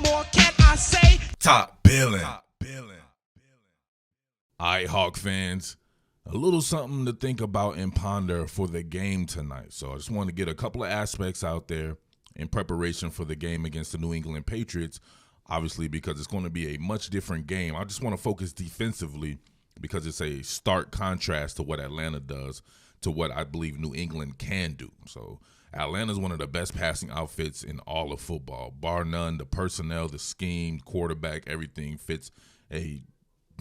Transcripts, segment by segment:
more can I say? Top Billin. All right, Hawk fans, a little something to think about and ponder for the game tonight. So I just want to get a couple of aspects out there in preparation for the game against the New England Patriots, obviously because it's going to be a much different game. I just want to focus defensively because it's a stark contrast to what Atlanta does to what I believe New England can do. So Atlanta's one of the best passing outfits in all of football, bar none. The personnel, the scheme, quarterback, everything fits a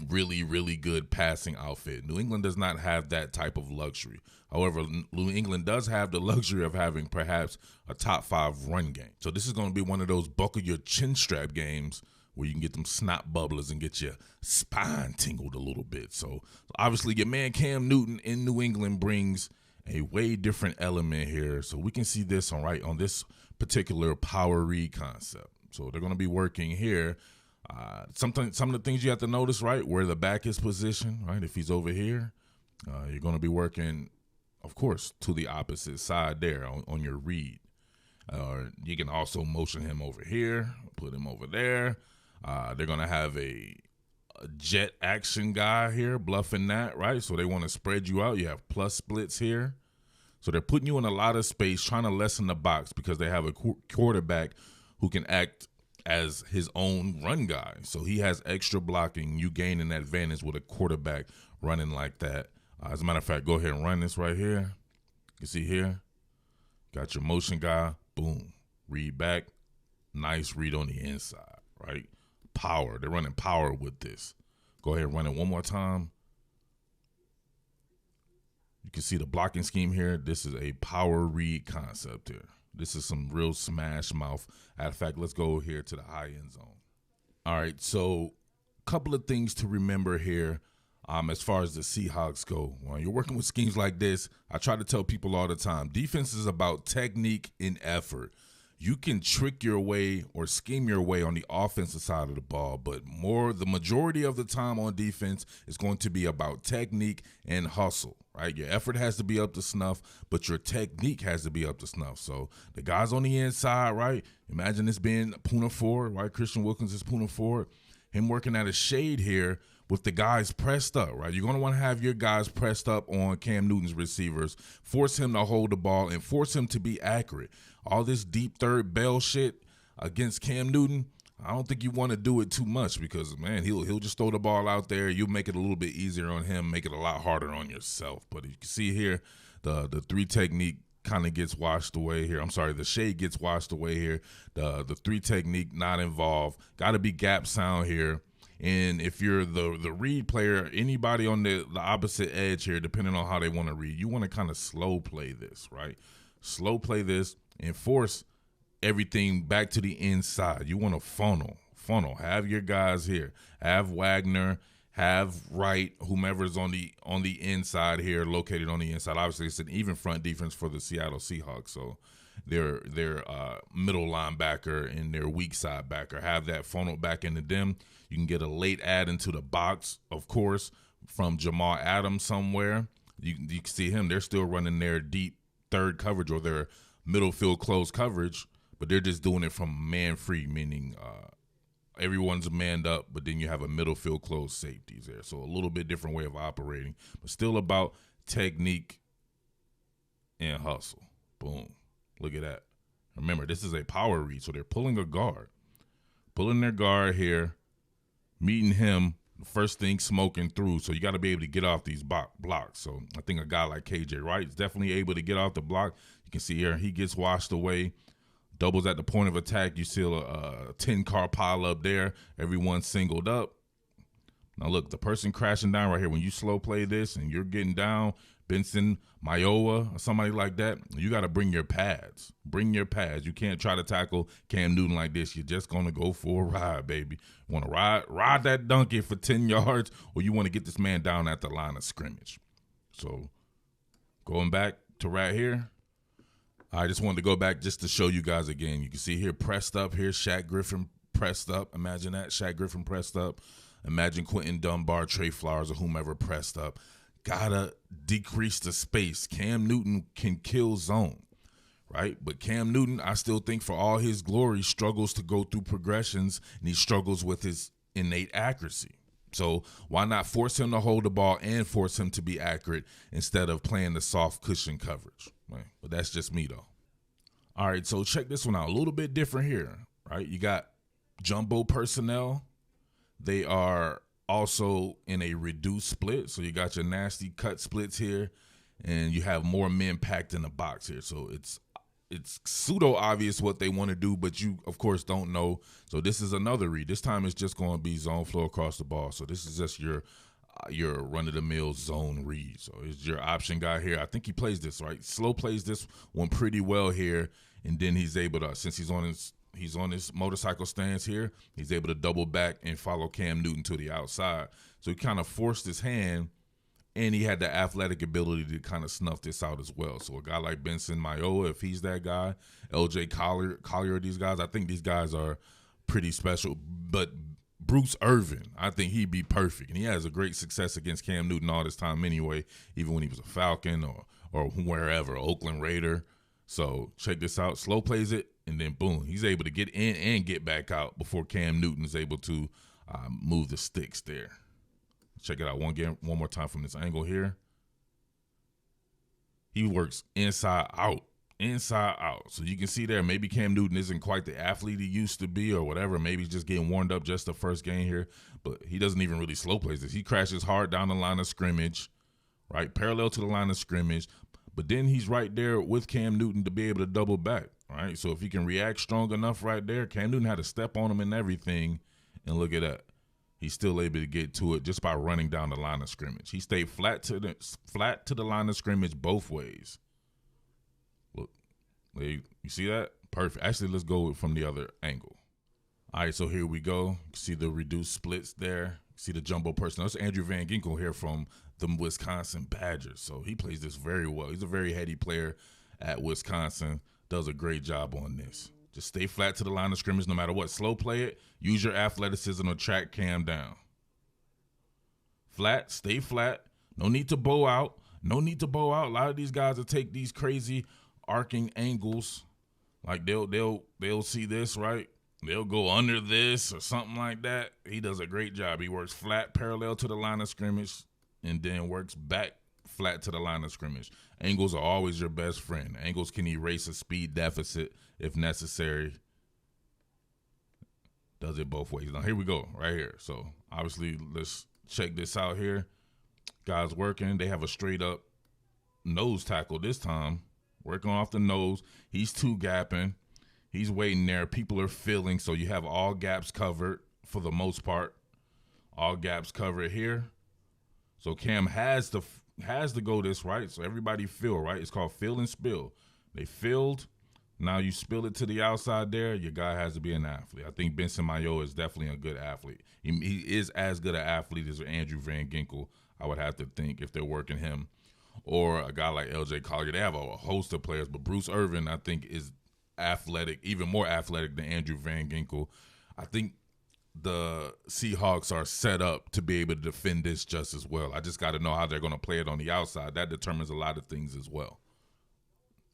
really, really good passing outfit. New England does not have that type of luxury. However, New England does have the luxury of having perhaps a top 5 run game. So this is going to be one of those buckle your chin strap games where you can get them snot bubblers and get your spine tingled a little bit. So obviously your man Cam Newton in New England brings a way different element here. So we can see this on this particular power read concept. So they're going to be working here. Some of the things you have to notice, right, where the back is positioned, right? If he's over here, you're going to be working, of course, to the opposite side there on your read. You can also motion him over here, put him over there. They're going to have a jet action guy here bluffing that, right? So they want to spread you out. You have plus splits here. So they're putting you in a lot of space, trying to lessen the box because they have a quarterback who can act as his own run guy. So he has extra blocking. You gain an advantage with a quarterback running like that. As a matter of fact, go ahead and run this right here. You see here? Got your motion guy. Boom. Read back. Nice read on the inside, right? Power. They're running power with this. Go ahead and run it one more time. You can see the blocking scheme here. This is a power read concept here. This is some real smash mouth. Matter of fact, let's go here to the high end zone. All right, so a couple of things to remember here as far as the Seahawks go. When you're working with schemes like this, I try to tell people all the time, defense is about technique and effort. You can trick your way or scheme your way on the offensive side of the ball, but the majority of the time on defense is going to be about technique and hustle, right? Your effort has to be up to snuff, but your technique has to be up to snuff. So the guys on the inside, right? Imagine this being Poona Ford, right? Christian Wilkins is Poona Ford. Him working at a shade here with the guys pressed up, right? You're going to want to have your guys pressed up on Cam Newton's receivers, force him to hold the ball, and force him to be accurate. All this deep third bell shit against Cam Newton, I don't think you want to do it too much because, man, he'll just throw the ball out there. You'll make it a little bit easier on him, make it a lot harder on yourself. But you can see here, the 3 technique kind of gets washed away here. I'm sorry, the shade gets washed away here. The 3 technique not involved. Got to be gap sound here. And if you're the read player, anybody on the opposite edge here, depending on how they want to read, you want to kind of slow play this, right? Slow play this and force everything back to the inside. You want to funnel. Have your guys here. Have Wagner, have Wright, whomever's on the inside here, located on the inside. Obviously, it's an even front defense for the Seattle Seahawks, so their middle linebacker and their weak side backer. Have that funneled back into them. You can get a late add into the box, of course, from Jamal Adams somewhere. You can see him. They're still running their deep third coverage or their middle field close coverage, but they're just doing it from man free, meaning everyone's manned up, but then you have a middle field close safeties there. So a little bit different way of operating, but still about technique and hustle. Boom. Look at that. Remember, this is a power read, so they're pulling a guard. Pulling their guard here, meeting him, first thing smoking through. So you got to be able to get off these blocks. So I think a guy like KJ Wright is definitely able to get off the block. You can see here, he gets washed away. Doubles at the point of attack. You see a 10-car pile up there. Everyone singled up. Now, look, the person crashing down right here, when you slow play this and you're getting down, Benson, Mayowa, or somebody like that, you got to bring your pads. Bring your pads. You can't try to tackle Cam Newton like this. You're just going to go for a ride, baby. You want to ride that donkey for 10 yards, or you want to get this man down at the line of scrimmage. So going back to right here, I just wanted to go back just to show you guys again. You can see here pressed up here, Shaq Griffin pressed up. Imagine that, Shaq Griffin pressed up. Imagine Quentin Dunbar, Trey Flowers, or whomever pressed up. Gotta decrease the space. Cam Newton can kill zone, right? But Cam Newton, I still think for all his glory, struggles to go through progressions, and he struggles with his innate accuracy. So why not force him to hold the ball and force him to be accurate instead of playing the soft cushion coverage? Right? But that's just me, though. All right, so check this one out. A little bit different here, right? You got jumbo personnel. They are also in a reduced split. So you got your nasty cut splits here, and you have more men packed in the box here. So it's pseudo obvious what they want to do, but you, of course, don't know. So this is another read. This time it's just going to be zone flow across the ball. So this is just your run-of-the-mill zone read. So it's your option guy here. I think he plays this, right? Slow plays this one pretty well here, and then he's able to, since he's on his motorcycle stance here, he's able to double back and follow Cam Newton to the outside. So he kind of forced his hand, and he had the athletic ability to kind of snuff this out as well. So a guy like Benson Mayowa, if he's that guy, LJ Collier, these guys, I think these guys are pretty special. But Bruce Irvin, I think he'd be perfect. And he has a great success against Cam Newton all this time anyway, even when he was a Falcon or wherever, Oakland Raider. So check this out. Slow plays it, and then boom, he's able to get in and get back out before Cam Newton is able to move the sticks there. Check it out one more time from this angle here. He works inside out. So you can see there, maybe Cam Newton isn't quite the athlete he used to be or whatever. Maybe he's just getting warmed up just the first game here. But he doesn't even really slow plays this. He crashes hard down the line of scrimmage, right? Parallel to the line of scrimmage. But then he's right there with Cam Newton to be able to double back, right? So if he can react strong enough right there, Cam Newton had to step on him and everything. And look at that. He's still able to get to it just by running down the line of scrimmage. He stayed flat to the line of scrimmage both ways. Look, you see that? Perfect. Actually, let's go from the other angle. All right, so here we go. You see the reduced splits there. You see the jumbo personnel. That's Andrew Van Ginkel here from the Wisconsin Badgers. So he plays this very well. He's a very heady player at Wisconsin. Does a great job on this. Just stay flat to the line of scrimmage no matter what. Slow play it. Use your athleticism to track Cam down. Flat. Stay flat. No need to bow out. A lot of these guys will take these crazy arcing angles. Like they'll see this, right? They'll go under this or something like that. He does a great job. He works flat parallel to the line of scrimmage and then works back flat to the line of scrimmage. Angles are always your best friend. Angles can erase a speed deficit if necessary. Does it both ways. Now, here we go, right here. So, obviously, let's check this out here. Guys working. They have a straight-up nose tackle this time. Working off the nose. He's two-gapping. He's waiting there. People are filling, so you have all gaps covered for the most part. All gaps covered here. So, Cam has to go this, right? So everybody fill, right? It's called fill and spill. They filled. Now you spill it to the outside there. Your guy has to be an athlete. I think Benson Mayowa is definitely a good athlete. He is as good an athlete as Andrew Van Ginkel, I would have to think, if they're working him. Or a guy like LJ Collier. They have a host of players, but Bruce Irvin, I think, is athletic, even more athletic than Andrew Van Ginkel. I think the Seahawks are set up to be able to defend this just as well. I just got to know how they're going to play it on the outside. That determines a lot of things as well.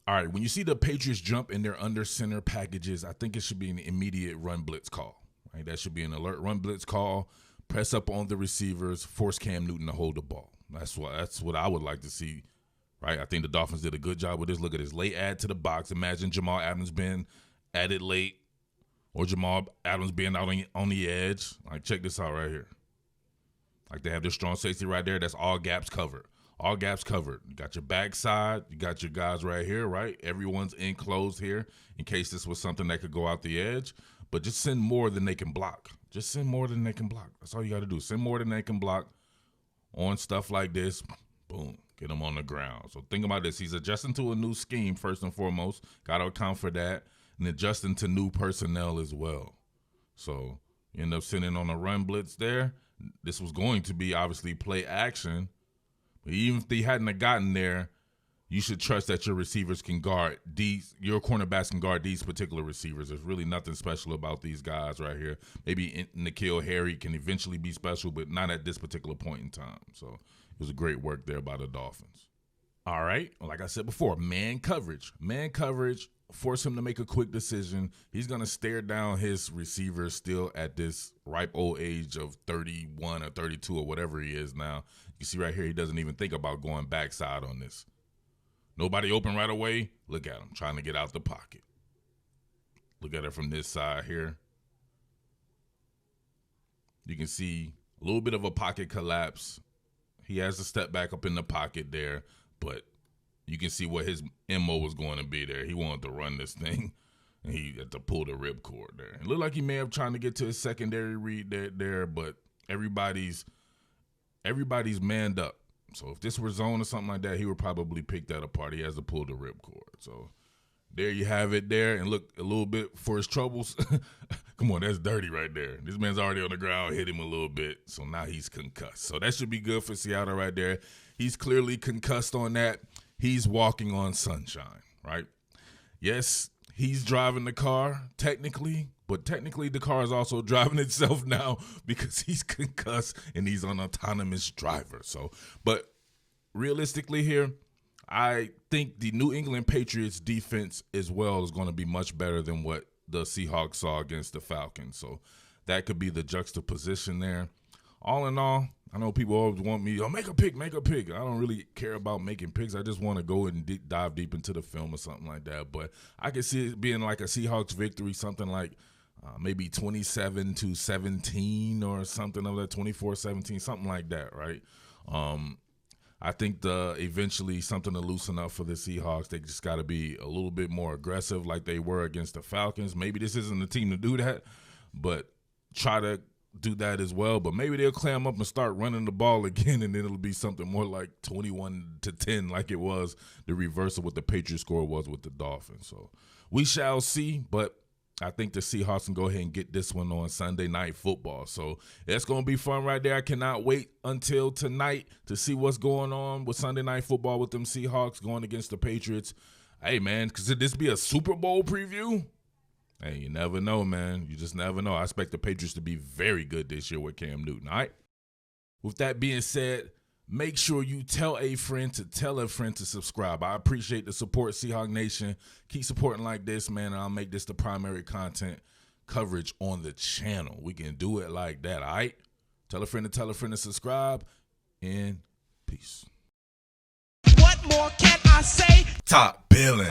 All right, when you see the Patriots jump in their under center packages, I think it should be an immediate run blitz call. Right? That should be an alert run blitz call. Press up on the receivers, force Cam Newton to hold the ball. That's what I would like to see. Right? I think the Dolphins did a good job with this. Look at this late add to the box. Imagine Jamal Adams being added late, or Jamal Adams being out on the edge. Like, check this out right here. Like, they have this strong safety right there. That's all gaps covered. All gaps covered. You got your backside. You got your guys right here, right? Everyone's enclosed here in case this was something that could go out the edge. But just send more than they can block. Just send more than they can block. That's all you got to do. Send more than they can block on stuff like this. Boom. Get them on the ground. So think about this. He's adjusting to a new scheme, first and foremost. Got to account for that. And adjusting to new personnel as well. So you end up sending on a run blitz there. This was going to be obviously play action. But even if they hadn't gotten there, you should trust that your receivers can guard these. Your cornerbacks can guard these particular receivers. There's really nothing special about these guys right here. Maybe N'Keal Harry can eventually be special, but not at this particular point in time. So it was a great work there by the Dolphins. All right. Like I said before, man coverage. Man coverage, force him to make a quick decision. He's going to stare down his receiver still at this ripe old age of 31 or 32 or whatever he is now. You see right here, he doesn't even think about going backside on this. Nobody open right away. Look at him trying to get out the pocket. Look at it from this side here. You can see a little bit of a pocket collapse. He has to step back up in the pocket there, but you can see what his MO was going to be there. He wanted to run this thing, and he had to pull the ripcord there. It looked like he may have tried to get to his secondary read there, but everybody's manned up. So if this were zone or something like that, he would probably pick that apart. He has to pull the ripcord. So there you have it there. And look, a little bit for his troubles. Come on, that's dirty right there. This man's already on the ground, hit him a little bit. So now he's concussed. So that should be good for Seattle right there. He's clearly concussed on that. He's walking on sunshine, right? Yes, he's driving the car technically, but technically the car is also driving itself now because he's concussed and he's an autonomous driver. So, but realistically here, I think the New England Patriots defense as well is going to be much better than what the Seahawks saw against the Falcons. So that could be the juxtaposition there. All in all, I know people always want me, make a pick. I don't really care about making picks. I just want to go and dive deep into the film or something like that. But I could see it being like a Seahawks victory, something like maybe 27-17 or something of that, 24-17, something like that, right? I think eventually something to loosen up for the Seahawks. They just got to be a little bit more aggressive like they were against the Falcons. Maybe this isn't the team to do that, but try to do that as well. But maybe they'll clam up and start running the ball again, and then it'll be something more like 21-10 like it was the reverse of what the Patriots score was with the Dolphins. So we shall see, but I think the Seahawks can go ahead and get this one on Sunday Night Football. So that's going to be fun right there. I cannot wait until tonight to see what's going on with Sunday Night Football with them Seahawks going against the Patriots. Hey, man, could this be a Super Bowl preview? Hey, you never know, man. You just never know. I expect the Patriots to be very good this year with Cam Newton, all right? With that being said, make sure you tell a friend to subscribe. I appreciate the support, Seahawk Nation. Keep supporting like this, man, and I'll make this the primary content coverage on the channel. We can do it like that, all right? Tell a friend to subscribe, and peace. What more can I say? Top Billin.